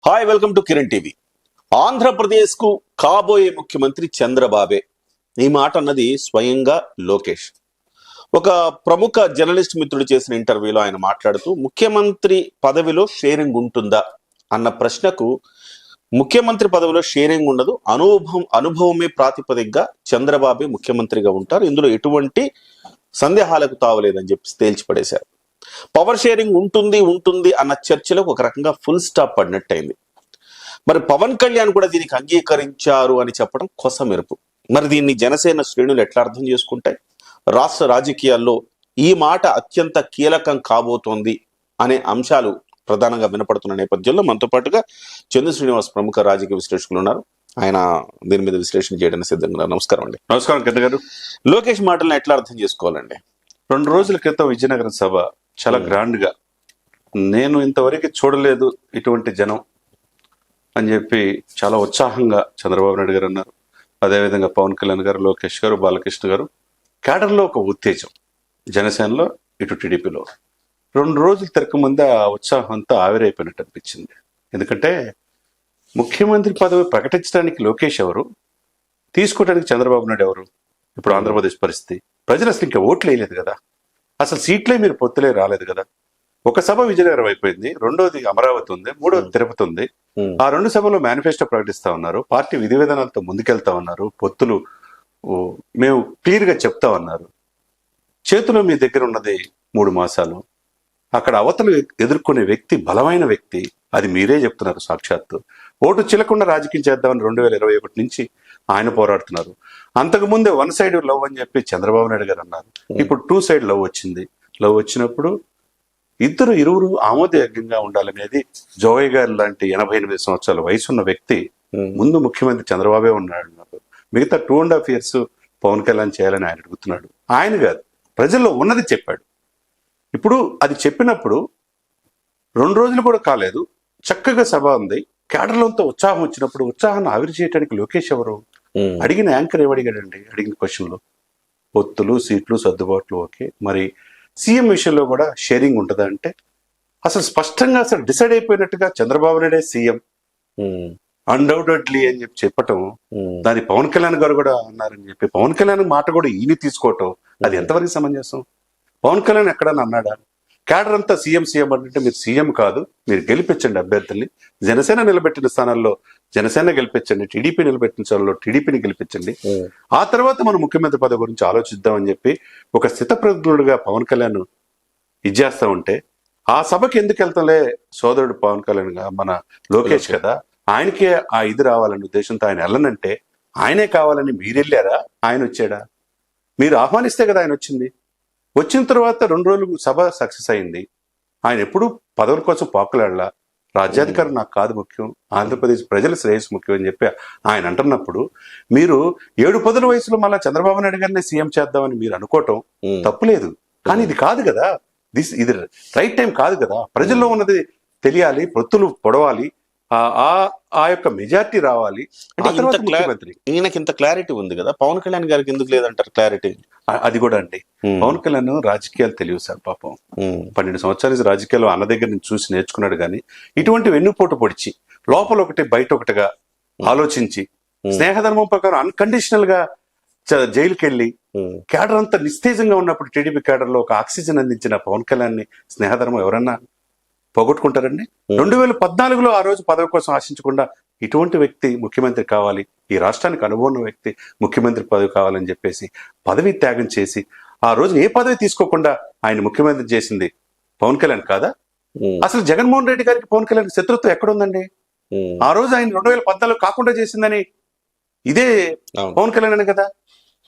Hi, welcome to Kiran TV. Andhra Pradesh కు కాబోయే ముఖ్యమంత్రి చంద్రబాబే. ఈ మాట అన్నది స్వయంగా లోకేష్. ఒక ప్రముఖ జర్నలిస్ట్ మిత్రుడు చేసిన ఇంటర్వ్యూలో ఆయన మాట్లాడుతూ ముఖ్యమంత్రి పదవిలో షేరింగ్ ఉంటుందా అన్న ప్రశ్నకు ముఖ్యమంత్రి పదవిలో షేరింగ్ ఉండదు, అనుభవమే ప్రాతిపదికగా చంద్రబాబే ముఖ్యమంత్రిగా ఉంటారు, ఇందులో ఎటువంటి సందేహాలకు తావలేదని చెప్పి తేల్చిపడేశారు. పవర్ షేరింగ్ ఉంటుంది అన్న చర్చలకు ఒక రకంగా ఫుల్ స్టాప్ పడినట్టయింది. మరి పవన్ కళ్యాణ్ కూడా దీనికి అంగీకరించారు అని చెప్పడం కొసమెరుపు. మరి దీన్ని జనసేన శ్రేణులు ఎట్లా అర్థం చేసుకుంటాయి? రాష్ట్ర రాజకీయాల్లో ఈ మాట అత్యంత కీలకం కాబోతోంది అనే అంశాలు ప్రధానంగా వినపడుతున్న నేపథ్యంలో మనతో పాటుగా చంద్ర శ్రీనివాస్ ప్రముఖ రాజకీయ విశ్లేషకులు ఉన్నారు. ఆయన దీని మీద విశ్లేషణ చేయడానికి సిద్ధంగా. నమస్కారం అండి. నమస్కారం కిరణ్ గారు. లోకేష్ మాటలను ఎట్లా అర్థం చేసుకోవాలండి? 2 రోజుల క్రితం విజయనగరం సభ చాలా గ్రాండ్ గా, నేను ఇంతవరకు చూడలేదు ఇటువంటి జనం అని చెప్పి చాలా ఉత్సాహంగా చంద్రబాబు నాయుడు గారు అన్నారు. అదేవిధంగా పవన్ కళ్యాణ్ గారు, లోకేష్ గారు, బాలకృష్ణ గారు. క్యాడర్లో ఒక ఉత్తేజం, జనసేనలో ఇటు టీడీపీలో 2 రోజులు తిరగముందే ఆ ఉత్సాహం అంతా ఆవిరైపోయినట్టు అనిపించింది. ఎందుకంటే ముఖ్యమంత్రి పదవి ప్రకటించడానికి లోకేష్ ఎవరు, తీసుకోవడానికి చంద్రబాబు నాయుడు ఎవరు? ఇప్పుడు ఆంధ్రప్రదేశ్ పరిస్థితి, ప్రజలు అసలు ఇంకా ఓట్లు వేయలేదు కదా, అసలు సీట్లే మీరు పొత్తులే రాలేదు కదా. ఒక సభ విజయనగరం అయిపోయింది, రెండోది అమరావతి ఉంది, మూడోది తిరుపతి ఉంది. ఆ 2 సభలో మేనిఫెస్టో ప్రకటిస్తా ఉన్నారు, పార్టీ విధి విధానాలతో ముందుకెళ్తా ఉన్నారు, పొత్తులు మేము క్లియర్ గా చెప్తా ఉన్నారు. చేతిలో మీ దగ్గర ఉన్నది 3 మాసాలు. అక్కడ అవతలు ఎదుర్కొనే వ్యక్తి బలమైన వ్యక్తి, అది మీరే చెప్తున్నారు సాక్షాత్తు. ఓటు చిలకుండా రాజకీయం చేద్దామని 2021 నుంచి ఆయన పోరాడుతున్నారు. అంతకుముందే 1 సైడ్ లవ్ అని చెప్పి చంద్రబాబు నాయుడు గారు అన్నారు. ఇప్పుడు 2 సైడ్ లవ్ వచ్చింది. లవ్ వచ్చినప్పుడు ఇరువురు ఆమోదయోగ్యంగా ఉండాలనేది జోయ్ గారు లాంటి 88 సంవత్సరాల వయసున్న వ్యక్తి ముందు ముఖ్యమంత్రి చంద్రబాబే ఉన్నాడు. మిగతా 2.5 years పవన్ కళ్యాణ్ చేయాలని ఆయన అడుగుతున్నాడు. ఆయన కాదు, ప్రజల్లో ఉన్నది చెప్పాడు. ఇప్పుడు అది చెప్పినప్పుడు 2 రోజులు కూడా కాలేదు, చక్కగా సభ ఉంది, క్యాడర్లంతా ఉత్సాహం వచ్చినప్పుడు ఉత్సాహాన్ని ఆవిరి చేయడానికి లోకేష్ ఎవరు? అడిగిన యాంకర్ ఏమడిగాడండి? అడిగిన క్వశ్చన్లో పొత్తులు, సీట్లు, సర్దుబాట్లు ఓకే, మరి సీఎం విషయంలో కూడా షేరింగ్ ఉంటుందా అంటే అసలు స్పష్టంగా అసలు డిసైడ్ అయిపోయినట్టుగా చంద్రబాబు నాయుడే సీఎం అన్డౌటెడ్లీ అని చెప్పి చెప్పటం, దాని పవన్ కళ్యాణ్ గారు కూడా అన్నారని చెప్పి పవన్ కళ్యాణ్ మాట కూడా ఈయన తీసుకోవటం, అది ఎంతవరకు సమంజసం? పవన్ కళ్యాణ్ ఎక్కడన్నా అన్నాడా? క్యాడర్ అంతా సీఎం అంటే మీరు సీఎం కాదు, మీరు గెలిపించండి అభ్యర్థుల్ని, జనసేన నిలబెట్టిన స్థానాల్లో జనసేన గెలిపించండి, టీడీపీ నిలబెట్టిన స్థానాల్లో టీడీపీని గెలిపించండి, ఆ తర్వాత మనం ముఖ్యమంత్రి పదవి గురించి ఆలోచిద్దామని చెప్పి ఒక స్థితప్రజ్ఞుడుగా పవన్ కళ్యాణ్ ఇచ్చేస్తా ఉంటే, ఆ సభకి ఎందుకు వెళ్తాంలే సోదరుడు పవన్ కళ్యాణ్ మన లోకేష్ కదా, ఆయనకే ఆ ఇది రావాలనే ఉద్దేశంతో ఆయన వెళ్ళనంటే ఆయనే కావాలని మీరు వెళ్ళారా? ఆయన వచ్చాడా? మీరు ఆహ్వానిస్తే కదా ఆయన వచ్చింది. వచ్చిన తర్వాత 2 రోజులు సభ సక్సెస్ అయింది. ఆయన ఎప్పుడు పదవుల కోసం పాకులాడలా, రాజ్యాధికారం నాకు కాదు ముఖ్యం, ఆంధ్రప్రదేశ్ ప్రజల శ్రేయస్సు ముఖ్యం అని చెప్పి ఆయన అంటున్నప్పుడు, మీరు 7 పదుల వయసులో మళ్ళీ చంద్రబాబు నాయుడు గారిని సీఎం చేద్దామని మీరు అనుకోవటం తప్పులేదు. కానీ ఇది కాదు కదా, ఇది రైట్ టైం కాదు కదా. ప్రజల్లో ఉన్నది తెలియాలి, పొత్తులు పొడవాలి, ఆ యొక్క మెజార్టీ రావాలి. ఈయనకి ఇంత క్లారిటీ ఉంది కదా, పవన్ కళ్యాణ్ గారికి ఎందుకు లేదంటారు క్లారిటీ? అది కూడా అండి, పవన్ కళ్యాణ్ రాజకీయాలు తెలియదు సార్ పాపం. 12 సంవత్సరాల రాజకీయాలు అన్న దగ్గర నుంచి చూసి నేర్చుకున్నాడు. కానీ ఇటువంటి వెన్నుపోటు పొడిచి లోపల ఒకటి బయట ఒకటిగా ఆలోచించి స్నేహధర్మం ప్రకారం అన్కండిషనల్ గా జైలుకి వెళ్ళి క్యాడర్ అంతా నిస్తేజంగా ఉన్నప్పుడు టీడీపీ క్యాడర్ లో ఒక ఆక్సిజన్ అందించిన పవన్ కళ్యాణ్ ని స్నేహధర్మం ఎవరన్నా పోగొట్టుకుంటారండి? 2014లో ఆ రోజు పదవి కోసం ఆశించకుండా ఇటువంటి వ్యక్తి ముఖ్యమంత్రి కావాలి, ఈ రాష్ట్రానికి అనుభవం ఉన్న వ్యక్తి ముఖ్యమంత్రి పదవి కావాలని చెప్పేసి పదవి త్యాగం చేసి ఆ రోజు ఏ పదవి తీసుకోకుండా ఆయన ముఖ్యమంత్రి చేసింది పవన్ కళ్యాణ్ కాదా? అసలు జగన్మోహన్ రెడ్డి గారికి పవన్ కళ్యాణ్ శత్రుత్వం ఎక్కడుందండి? ఆ రోజు ఆయన 2014 కాకుండా చేసిందని ఇదే పవన్ కళ్యాణ్ అని కదా.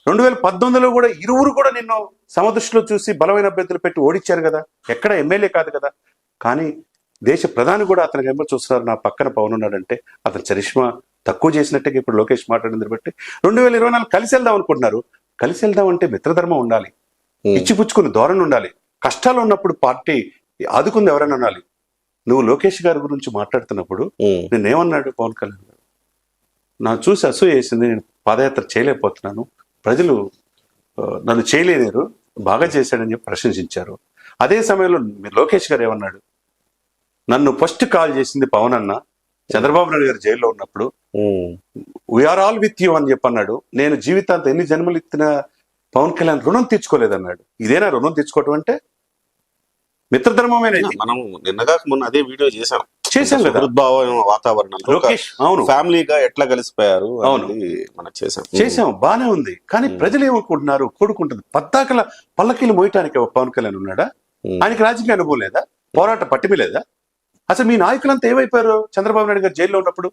2019లో కూడా ఇరువురు కూడా నిన్ను సమదృష్టిలో చూసి బలమైన అభ్యర్థులు పెట్టి ఓడించారు కదా, ఎక్కడ ఎమ్మెల్యే కాదు కదా. కానీ దేశ ప్రధాని కూడా అతనికి ఏమో చూస్తున్నారు, నా పక్కన పవన్ ఉన్నాడంటే అతను చరిష్మా తక్కువ చేసినట్టుగా ఇప్పుడు లోకేష్ మాట్లాడింది బట్టి 2024 కలిసి వెళ్దాం అనుకుంటున్నారు. కలిసి వెళ్దాం అంటే మిత్రధర్మం ఉండాలి, ఇచ్చిపుచ్చుకుని ధోరణి ఉండాలి, కష్టాలు ఉన్నప్పుడు పార్టీ ఆదుకుంది ఎవరైనా అనాలి. నువ్వు లోకేష్ గారి గురించి మాట్లాడుతున్నప్పుడు నేనేమన్నాడు పవన్ కళ్యాణ్ గారు? నా చూసి అసూయ వేసింది, నేను పాదయాత్ర చేయలేకపోతున్నాను, ప్రజలు నన్ను చేయలేరు, బాగా చేశాడని చెప్పి ప్రశంసించారు. అదే సమయంలో లోకేష్ గారు ఏమన్నాడు? నన్ను ఫస్ట్ కాల్ చేసింది పవన్ అన్న, చంద్రబాబు నాయుడు గారు జైల్లో ఉన్నప్పుడు వీఆర్ ఆల్ విత్ యూ అని చెప్పన్నాడు. నేను జీవితాంతం ఎన్ని జన్మలు ఎత్తిన పవన్ కళ్యాణ్ రుణం తీర్చుకోలేదన్నాడు. ఇదేనా రుణం తీర్చుకోవటం అంటే? మిత్రధర్మమైన ఇది. మనం నిన్నగా మొన్న అదే వీడియో చేసాం కదా హృద్భావ వాతావరణంలో లోకేష్. అవును, ఫ్యామిలీగా ఎట్లా కలిసిపోయారు అవును, మనం చేసాం బానే ఉంది. కానీ ప్రజలు ఏమనుకుంటున్నారు? కొడుకుంటుంది పద్దాకల పల్లకీలు మోయటానికి పవన్ కళ్యాణ్ ఉన్నాడా? ఆయనకి రాజకీయ అనుభవం లేదా? పోరాట పట్టిమి లేదా? అసలు మీ నాయకులంతా ఏమైపోయారు? చంద్రబాబు నాయుడు గారు జైల్లో ఉన్నప్పుడు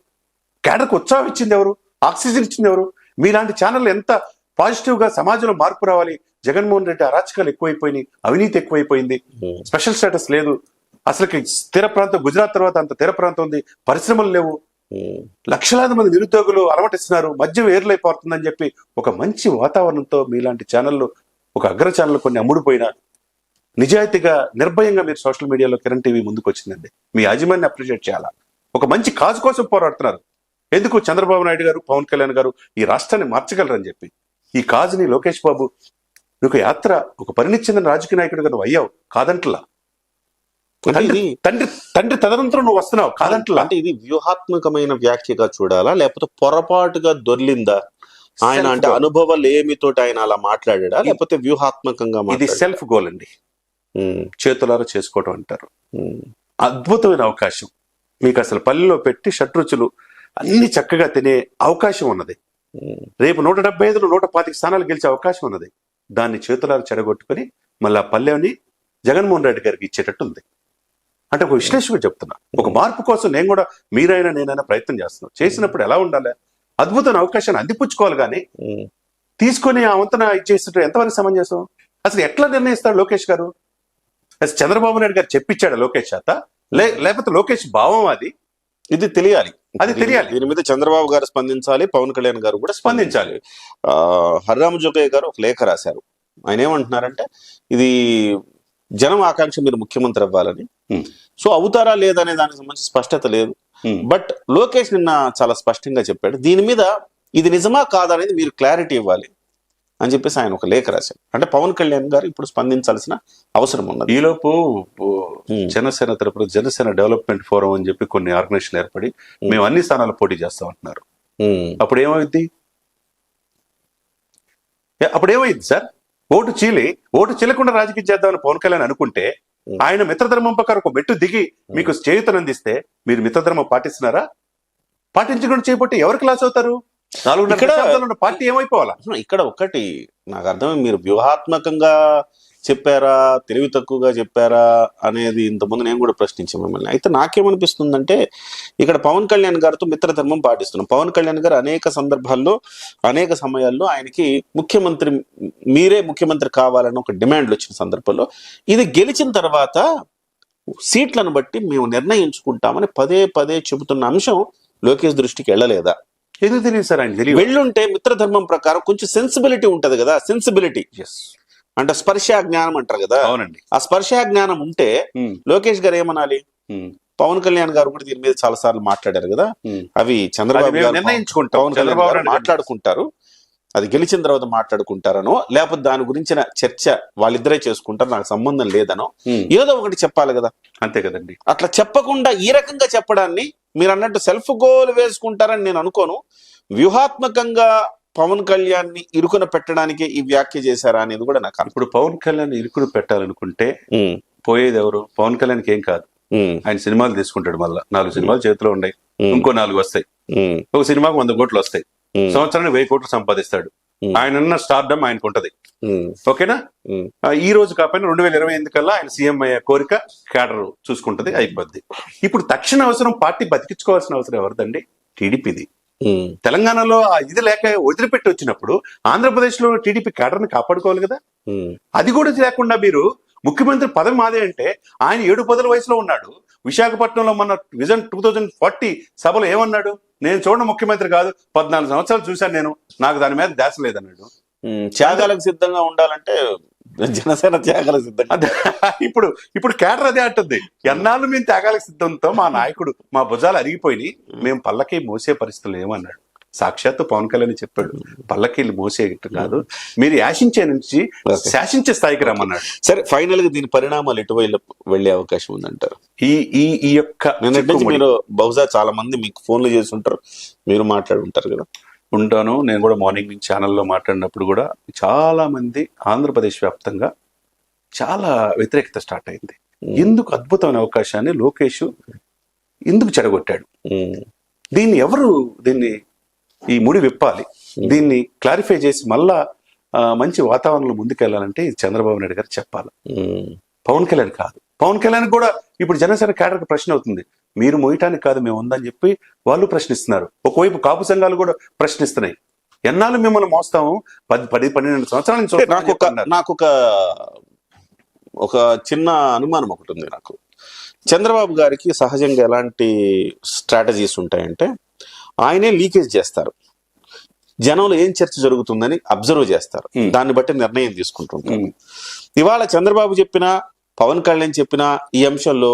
కేడర్కి ఉత్సాహం ఇచ్చింది ఎవరు? ఆక్సిజన్ ఇచ్చింది ఎవరు? మీలాంటి ఛానల్ ఎంత పాజిటివ్ గా సమాజంలో మార్పు రావాలి. జగన్మోహన్ రెడ్డి అరాచకాలు ఎక్కువైపోయినాయి, అవినీతి ఎక్కువైపోయింది, స్పెషల్ స్టేటస్ లేదు, అసలుకి స్థిర ప్రాంతం గుజరాత్ తర్వాత అంత స్థిర ప్రాంతం ఉంది, పరిశ్రమలు లేవు, లక్షలాది మంది నిరుద్యోగులు అలమటిస్తున్నారు, మద్యం ఏర్లైపోతుందని చెప్పి ఒక మంచి వాతావరణంతో మీలాంటి ఛానళ్ళు, ఒక అగ్ర ఛానల్ కొన్ని అమ్ముడుపోయినా నిజాయితీగా నిర్భయంగా మీరు సోషల్ మీడియాలో కిరణ్ టీవీ ముందుకు వచ్చిందండి. మీ యాజమాన్యాన్ని అప్రిషియేట్ చేయాలా. ఒక మంచి కాజు కోసం పోరాడుతున్నారు. ఎందుకు? చంద్రబాబు నాయుడు గారు, పవన్ కళ్యాణ్ గారు ఈ రాష్ట్రాన్ని మార్చగలరని చెప్పి. ఈ కాజుని లోకేష్ బాబు నువ్వు యాత్ర ఒక పరిణితి చెందిన రాజకీయ నాయకుడిగా నువ్వు అయ్యావు, కాదంటలా. తండ్రి తదనంతరం నువ్వు వస్తున్నావు, కాదంటలా. అంటే ఇది వ్యూహాత్మకమైన వ్యాఖ్యగా చూడాలా, లేకపోతే పొరపాటుగా దొర్లిందా ఆయన? అంటే అనుభవాలు ఏమితోటి ఆయన అలా మాట్లాడా, లేకపోతే వ్యూహాత్మకంగా? ఇది సెల్ఫ్ గోల్ అండి. చేతులారా చేసుకోవటం అంటారు. అద్భుతమైన అవకాశం మీకు. అసలు పల్లెలో పెట్టి షడ్రుచులు అన్ని చక్కగా తినే అవకాశం ఉన్నది. రేపు 175 125 స్థానాలు గెలిచే అవకాశం ఉన్నది. దాన్ని చేతులారా చెడగొట్టుకుని మళ్ళీ ఆ పల్లెని జగన్మోహన్ రెడ్డి గారికి ఇచ్చేటట్టు ఉంది. అంటే ఒక విశ్లేషకుడు చెప్తున్నా, ఒక మార్పు కోసం నేను కూడా, మీరైనా నేనైనా ప్రయత్నం చేస్తున్నాం. చేసినప్పుడు ఎలా ఉండాలి? అద్భుతమైన అవకాశాన్ని అందిపుచ్చుకోవాలి. కానీ తీసుకొని ఆ వంతన ఇచ్చేస్తుంటే ఎంతవరకు సమంజసం? అసలు ఎట్లా నిర్ణయిస్తాడు లోకేష్ గారు? అసలు చంద్రబాబు నాయుడు గారు చెప్పించాడు లోకేష్ చేత, లేకపోతే లోకేష్ భావం అది? ఇది తెలియాలి. దీని మీద చంద్రబాబు గారు స్పందించాలి, పవన్ కళ్యాణ్ గారు కూడా స్పందించాలి. హర్రామ్ జోగయ్య గారు ఒక లేఖ రాశారు. ఆయన ఏమంటున్నారంటే, ఇది జనం ఆకాంక్ష, మీరు ముఖ్యమంత్రి అవ్వాలని. సో అవుతారా లేదా అనే దానికి సంబంధించి స్పష్టత లేదు. బట్ లోకేష్ నిన్న చాలా స్పష్టంగా చెప్పాడు, దీని మీద ఇది నిజమా కాదా అనేది మీరు క్లారిటీ ఇవ్వాలి అని చెప్పేసి ఆయన ఒక లేఖ రాశారు. అంటే పవన్ కళ్యాణ్ గారు ఇప్పుడు స్పందించాల్సిన అవసరం ఉన్నది. ఈలోపు జనసేన తరపున జనసేన డెవలప్మెంట్ ఫోరం అని చెప్పి కొన్ని ఆర్గనైజేషన్ ఏర్పడి మేము అన్ని స్థానాలు పోటీ చేస్తాం అంటున్నారు. అప్పుడు ఏమైంది సార్? ఓటు చీలకుండా రాజకీయం చేద్దామని పవన్ కళ్యాణ్ అనుకుంటే, ఆయన మిత్రధర్మం ప్రకారం ఒక మెట్టు దిగి మీకు చేయూతనందిస్తే మీరు మిత్రధర్మం పాటిస్తున్నారా? పాటించకుండా చేయబట్టి ఎవరికి లాస్ అవుతారు? 4.5 పార్టీ ఏమైపోవాలా? ఇక్కడ ఒకటి నాకు అర్థం, మీరు వ్యూహాత్మకంగా చెప్పారా, తెలివి తక్కువగా చెప్పారా అనేది ఇంతకుముందు నేను కూడా ప్రశ్నించాను మిమ్మల్ని. అయితే నాకేమనిపిస్తుందంటే, ఇక్కడ పవన్ కళ్యాణ్ గారితో మిత్రధర్మం పాటిస్తున్నాం. పవన్ కళ్యాణ్ గారు అనేక సందర్భాల్లో, అనేక సమయాల్లో ఆయనకి మీరే ముఖ్యమంత్రి కావాలని ఒక డిమాండ్లు వచ్చిన సందర్భంలో, ఇది గెలిచిన తర్వాత సీట్లను బట్టి మేము నిర్ణయించుకుంటామని పదే పదే చెబుతున్న అంశం లోకేష్ దృష్టికి వెళ్ళలేదా? ఎందుకు తెలియదు సార్? ఆయన తెలియదు. వెళ్ళుంటే మిత్రధర్మం ప్రకారం కొంచెం సెన్సిబిలిటీ ఉంటది కదా. సెన్సిబిలిటీ అంటే స్పర్శా జ్ఞానం అంటారు కదా. అవునండి. ఆ స్పర్శా జ్ఞానం ఉంటే లోకేష్ గారు ఏమనాలి? పవన్ కళ్యాణ్ గారు కూడా దీని మీద చాలా సార్లు మాట్లాడారు కదా. అవి చంద్రబాబు గారు పవన్ కళ్యాణ్ గారు మాట్లాడుకుంటారు, అది గెలిచిన తర్వాత మాట్లాడుకుంటారనో, లేకపోతే దాని గురించిన చర్చ వాళ్ళిద్దరే చేసుకుంటారు, నాకు సంబంధం లేదనో ఏదో ఒకటి చెప్పాలి కదా. అంతే కదండి. అట్లా చెప్పకుండా ఈ రకంగా చెప్పడాన్ని మీరు అన్నట్టు సెల్ఫ్ గోల్ వేసుకుంటారని నేను అనుకోను. వ్యూహాత్మకంగా పవన్ కళ్యాణ్ ని ఇరుకున పెట్టడానికి ఈ వ్యాఖ్య చేశారా అనేది కూడా నాకు. ఇప్పుడు పవన్ కళ్యాణ్ ఇరుకును పెట్టాలనుకుంటే పోయేది ఎవరు? పవన్ కళ్యాణ్కి ఏం కాదు, ఆయన సినిమాలు తీసుకుంటాడు. మళ్ళా 4 సినిమాలు చేతిలో ఉన్నాయి, ఇంకో 4 వస్తాయి. ఒక సినిమాకు 100 కోట్లు వస్తాయి, సంవత్సరానికి 1000 కోట్లు సంపాదిస్తాడు. ఆయన స్టార్డమ్ ఆయనకు ఉంటది. ఓకేనా? ఈ రోజు కాకపోయినా 2028 కల్లా ఆయన సీఎం అయ్యే కోరిక కేడర్ చూసుకుంటది, అయిపోద్ది. ఇప్పుడు తక్షణ అవసరం పార్టీ బతికించుకోవాల్సిన అవసరం ఎవరిదండి? టీడీపీది. తెలంగాణలో ఇది లేక వదిలిపెట్టి వచ్చినప్పుడు ఆంధ్రప్రదేశ్ లో టీడీపీ కేడర్ని కాపాడుకోవాలి కదా. అది కూడా లేకుండా మీరు ముఖ్యమంత్రి పదవి మాదే అంటే, ఆయన 7 పదుల వయసులో ఉన్నాడు. విశాఖపట్నంలో మన విజన్ 2040 సభలో ఏమన్నాడు? నేను చూడడం ముఖ్యమంత్రి కాదు, 14 సంవత్సరాలు చూశాను నేను, నాకు దాని మీద ధ్యాస లేదన్నాడు. త్యాగాలకు సిద్ధంగా ఉండాలంటే జనసేన త్యాగాలకు సిద్ధంగా. ఇప్పుడు కేడర్ అదే అంటుంది, ఎన్నాళ్ళు మేము త్యాగాలకు సిద్ధంతో మా నాయకుడు మా భుజాలు అరిగిపోయి మేము పల్లకి మోసే పరిస్థితులు ఏమన్నాడు. సాక్షాత్తు పవన్ కళ్యాణ్ చెప్పాడు, పల్లకీళ్ళు మోసేయటం కాదు, మీరు యాశించే నుంచి శాసించే స్థాయికి రమ్మన్నాడు. సరే, ఫైనల్ గా దీని పరిణామాలు ఎటువైపు వెళ్లే అవకాశం ఉందంటారు? ఈ ఈ ఈ యొక్క నిన్నటి నుంచి మీరు బహుశా చాలా మంది మీకు ఫోన్లు చేసి ఉంటారు, మీరు మాట్లాడి ఉంటారు కదా. ఉంటాను, నేను కూడా మార్నింగ్ నుంచి ఛానల్లో మాట్లాడినప్పుడు కూడా చాలా మంది ఆంధ్రప్రదేశ్ వ్యాప్తంగా చాలా వ్యతిరేకత స్టార్ట్ అయింది. ఎందుకు అద్భుతమైన అవకాశాన్ని లోకేష్ ఎందుకు చెడగొట్టాడు, దీన్ని ఈ ముడి విప్పాలి, దీన్ని క్లారిఫై చేసి మళ్ళా మంచి వాతావరణంలో ముందుకెళ్లాలంటే ఇది చంద్రబాబు నాయుడు గారు చెప్పాలి, పవన్ కళ్యాణ్ కాదు. పవన్ కళ్యాణ్ కూడా ఇప్పుడు జనసేన కేడర్కి ప్రశ్న అవుతుంది, మీరు మోయటానికి కాదు మేము ఉందని చెప్పి వాళ్ళు ప్రశ్నిస్తున్నారు. ఒకవైపు కాపు సంఘాలు కూడా ప్రశ్నిస్తున్నాయి, ఎన్నాళ్ళు మిమ్మల్ని మోస్తాము, 10-12 సంవత్సరాల నుంచి. నాకు ఒక చిన్న అనుమానం ఒకటి ఉంది నాకు. చంద్రబాబు గారికి సహజంగా ఎలాంటి స్ట్రాటజీస్ ఉంటాయంటే, ఆయనే లీకేజ్ చేస్తారు, జనంలో ఏం చర్చ జరుగుతుందని అబ్జర్వ్ చేస్తారు, దాన్ని బట్టి నిర్ణయం తీసుకుంటుంటారు. ఇవాళ చంద్రబాబు చెప్పినా పవన్ కళ్యాణ్ చెప్పినా ఈ అంశంలో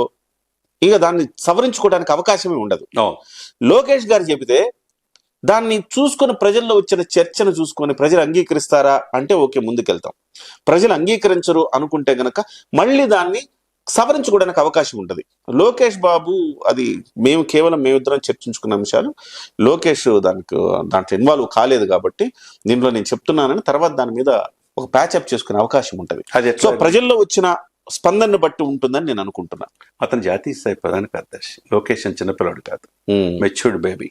ఇక దాన్ని సవరించుకోవడానికి అవకాశమే ఉండదు. లోకేష్ గారు చెబితే దాన్ని చూసుకొని ప్రజల్లో వచ్చిన చర్చను చూసుకొని ప్రజలు అంగీకరిస్తారా అంటే ఓకే, ముందుకెళ్తాం. ప్రజలు అంగీకరించరు అనుకుంటే గనక మళ్ళీ దాన్ని సవరించుకోవడానికి అవకాశం ఉంటుంది. లోకేష్ బాబు అది మేమిద్దరం చర్చించుకున్న అంశాలు, లోకేష్ దాంట్లో ఇన్వాల్వ్ కాలేదు కాబట్టి దీంట్లో నేను చెప్తున్నానని తర్వాత దాని మీద ఒక ప్యాచప్ చేసుకునే అవకాశం ఉంటుంది. సో ప్రజల్లో వచ్చిన స్పందనను బట్టి ఉంటుందని నేను అనుకుంటున్నా. అతను జాతీయ స్థాయి ప్రధాన కార్యదర్శి, లోకేష్ అని చిన్నపిల్లాడు కాదు, మెచ్యూర్డ్ బేబీ.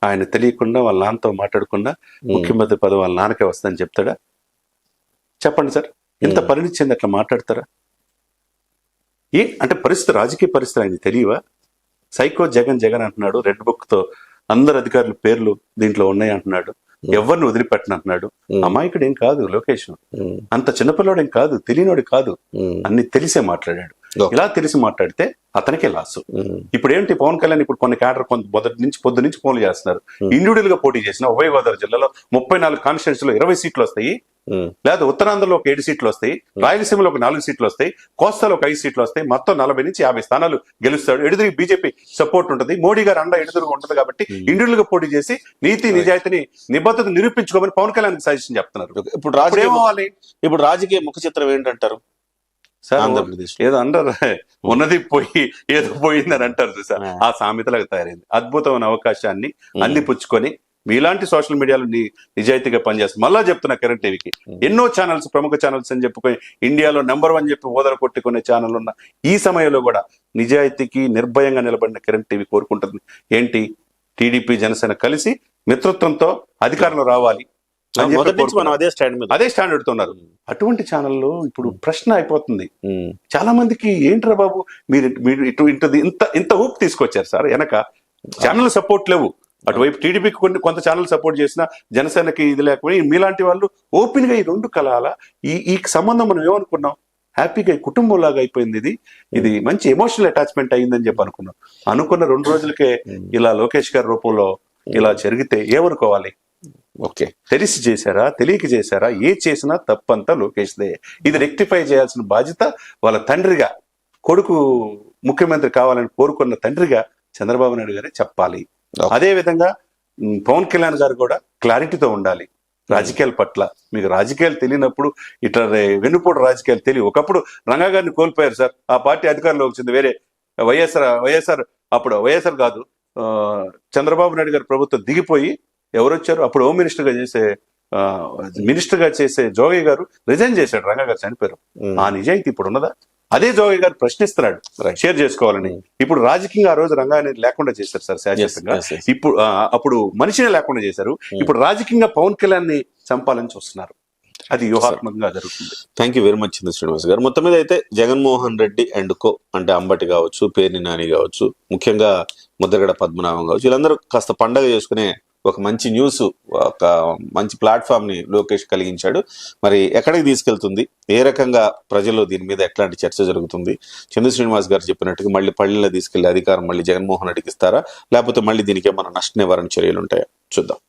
ఆయన తెలియకుండా వాళ్ళ నాన్నతో మాట్లాడకుండా ముఖ్యమంత్రి పదవి వాళ్ళ నాన్నకే వస్తుందని చెప్తాడా? చెప్పండి సార్, ఇంత పరిణిచ్చింది అట్లా మాట్లాడతారా? అంటే పరిస్థితి, రాజకీయ పరిస్థితి ఆయన తెలియవా? సైకో జగన్ అంటున్నాడు, రెడ్ బుక్ తో అందరు అధికారుల పేర్లు దీంట్లో ఉన్నాయి అంటున్నాడు, ఎవరిని వదిలిపెట్టను అంటున్నాడు. అమాయకుడు ఏం కాదు లోకేష్, అంత చిన్నపిల్లడు ఏం కాదు, తెలియనోడు కాదు, అన్ని తెలిసే మాట్లాడాడు. ఇలా తెలిసి మాట్లాడితే అతనికే లాసు. ఇప్పుడు ఏంటి, పవన్ కళ్యాణ్ ఇప్పుడు కొన్ని క్యాడర్ పొద్దు నుంచి ఫోన్లు చేస్తున్నారు. ఇండివిజువల్ గా పోటీ చేసిన ఉభయ గోదావరి జిల్లాలో 34 కాన్స్టిట్యూన్సీలో 20 సీట్లు వస్తాయి, లేదా ఉత్తరాంధ్రలో ఒక 7 సీట్లు వస్తాయి, రాయలసీమలో ఒక 4 సీట్లు వస్తాయి, కోస్తాలో ఒక 5 సీట్లు వస్తాయి, మొత్తం 40 నుంచి 50 స్థానాలు గెలుస్తాడు. ఎడుదిరి బీజేపీ సపోర్ట్ ఉంటుంది, మోడీ గారు అండ ఎడుదురుగా ఉంటుంది. కాబట్టి ఇండివిజువల్ గా పోటీ చేసి నీతి నిజాయితీని నిబద్ధత నిరూపించుకోమని పవన్ కళ్యాణ్ సజెషన్ చెప్తున్నారు. ఇప్పుడు రాజకీయ ముఖ చిత్రం ఏంటంటారు? ఆంధ్రప్రదేశ్ ఏదో అంటారు, ఉన్నది పోయి ఏదో పోయిందని అంటారు సార్, ఆ సామెతలకు తయారైంది. అద్భుతమైన అవకాశాన్ని అందిపుచ్చుకొని మీలాంటి సోషల్ మీడియాలో నిజాయితీగా పనిచేస్తారు. మళ్ళా చెప్తున్నా, కరెంట్ టీవీకి ఎన్నో ఛానల్స్, ప్రముఖ ఛానల్స్ అని చెప్పుకొని ఇండియాలో నెంబర్ 1 చెప్పి ఓదర కొట్టుకునే ఛానల్ ఉన్న ఈ సమయంలో కూడా నిజాయితీకి నిర్భయంగా నిలబడిన కరెంట్ టీవీ కోరుకుంటుంది ఏంటి, టీడీపీ జనసేన కలిసి మిత్రత్వంతో అధికారంలో రావాలి, అదే స్టాండ్ పెడుతున్నారు. అటువంటి ఛానల్లో ఇప్పుడు ప్రశ్న అయిపోతుంది చాలా మందికి, ఏంట్రా బాబు మీరు ఇంత ఊపు తీసుకొచ్చారు సార్, వెనక ఛానల్ సపోర్ట్ లేవు. అటువైపు టీడీపీకి కొంత ఛానల్ సపోర్ట్ చేసిన, జనసేనకి ఇది లేకపోయి మీలాంటి వాళ్ళు ఓపెన్ గా ఈ రెండు కలాల ఈ సంబంధం మనం ఏమనుకున్నాం, హ్యాపీగా కుటుంబం లాగా అయిపోయింది, ఇది మంచి ఎమోషనల్ అటాచ్మెంట్ అయ్యిందని చెప్పి అనుకున్న 2 రోజులకే ఇలా లోకేష్ గారి రూపంలో ఇలా జరిగితే ఏమనుకోవాలి? ఓకే, తెలిసి చేశారా, తెలియక చేశారా, ఏ చేసినా తప్పంతా లోకేష్దే. ఇది రెక్టిఫై చేయాల్సిన బాధ్యత వాళ్ళ తండ్రిగా, కొడుకు ముఖ్యమంత్రి కావాలని కోరుకున్న తండ్రిగా చంద్రబాబు నాయుడు గారే చెప్పాలి. అదే విధంగా పవన్ కళ్యాణ్ గారు కూడా క్లారిటీతో ఉండాలి రాజకీయాల పట్ల. మీకు రాజకీయాలు తెలియనప్పుడు ఇట్లా వెన్నుపోటు రాజకీయాలు తెలియ. ఒకప్పుడు రంగా గారిని కోల్పోయారు సార్, ఆ పార్టీ అధికారంలో వచ్చింది వేరే వైఎస్ఆర్ అప్పుడు వైఎస్ఆర్ కాదు, చంద్రబాబు నాయుడు గారి ప్రభుత్వం దిగిపోయి ఎవరు వచ్చారు, అప్పుడు హోమ్ మినిస్టర్ గా చేసే జోగయ్య గారు రిజైన్ చేశాడు, రంగా గారు చనిపోయారు. ఆ నిజాయితీ ఇప్పుడు ఉన్నదా? అదే జోగయ్య గారు ప్రశ్నిస్తున్నాడు షేర్ చేసుకోవాలని. ఇప్పుడు రాజకీయంగా ఆ రోజు రంగాన్ని లేకుండా చేశారు సార్ శాశ్వతంగా, ఇప్పుడు అప్పుడు మనిషిని లేకుండా చేశారు, ఇప్పుడు రాజకీయంగా పవన్ కళ్యాణ్ ని చంపాలని చూస్తున్నారు. అది వ్యూహాత్మకంగా జరుగుతుంది. Thank you very much Srinivas గారు. మొత్తం మీద అయితే జగన్మోహన్ రెడ్డి అండ్ కో అంటే అంబటి కావచ్చు, పేర్ని నాని కావచ్చు, ముఖ్యంగా ముద్రగడ పద్మనాభం కావచ్చు, వీళ్ళందరూ కాస్త పండగ చేసుకునే ఒక మంచి న్యూస్, ఒక మంచి ప్లాట్ఫామ్ ని లోకేష్ కలిగించాడు. మరి ఎక్కడికి తీసుకెళ్తుంది, ఏ రకంగా ప్రజల్లో దీని మీద ఎట్లాంటి చర్చ జరుగుతుంది, చంద్ర శ్రీనివాస్ గారు చెప్పినట్టుగా మళ్ళీ పల్లెల్లో తీసుకెళ్లే అధికారం మళ్ళీ జగన్మోహన్ రెడ్డికి ఇస్తారా, లేకపోతే మళ్ళీ దీనికి ఏమైనా నష్ట నివారణ చర్యలు ఉంటాయా చూద్దాం.